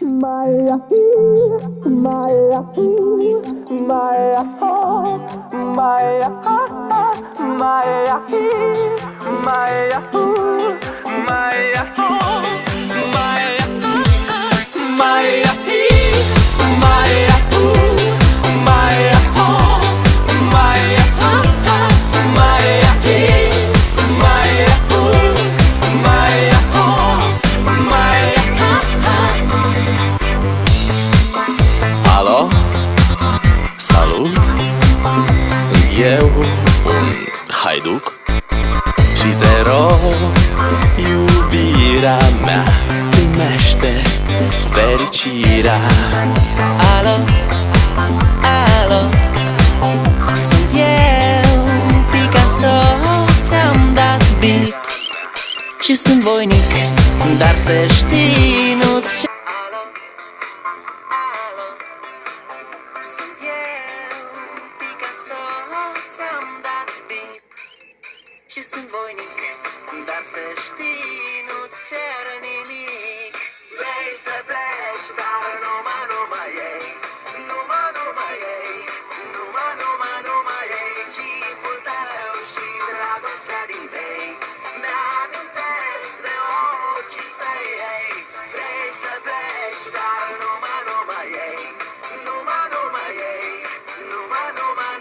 Maya, Maya, Maya, Maya, Maya, Maya, Maya, Alo? Salut! Sunt eu, un haiduc și te rog, iubirea mea, primește fericirea. Alo? Alo? Sunt eu, Picasso, ți-am dat bip și sunt voinic, dar să știi, nu-ți cer. Alo? Alo? Sunt eu, Picasso, ți-am dat bip și sunt voinic, dar să știi, nu-ți cer nimic. Vrei să pleci, dar numai ei, numai ei, numai ei, chipul tău și dragostea din tei mi-amintesc de ochii tăi, ei. Vrei să pleci, dar numai ei, numai ei,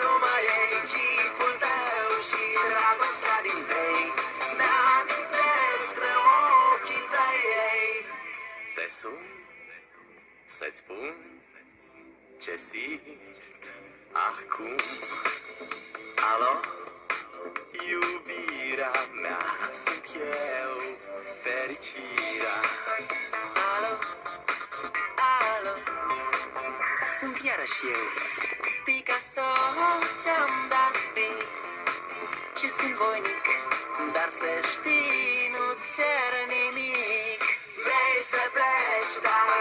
numai ei, chipul tău și dragostea din tei mi-amintesc de ochii tăi, ei. Te sun să-ți spun ce simt acum. Alo? Iubirea mea, sunt eu, fericirea. Alo? Alo? Sunt iarăși eu, Picasso, ți-am dat bip și sunt voinic, dar să știi, nu-ți cer nimic. Vrei să pleci, dar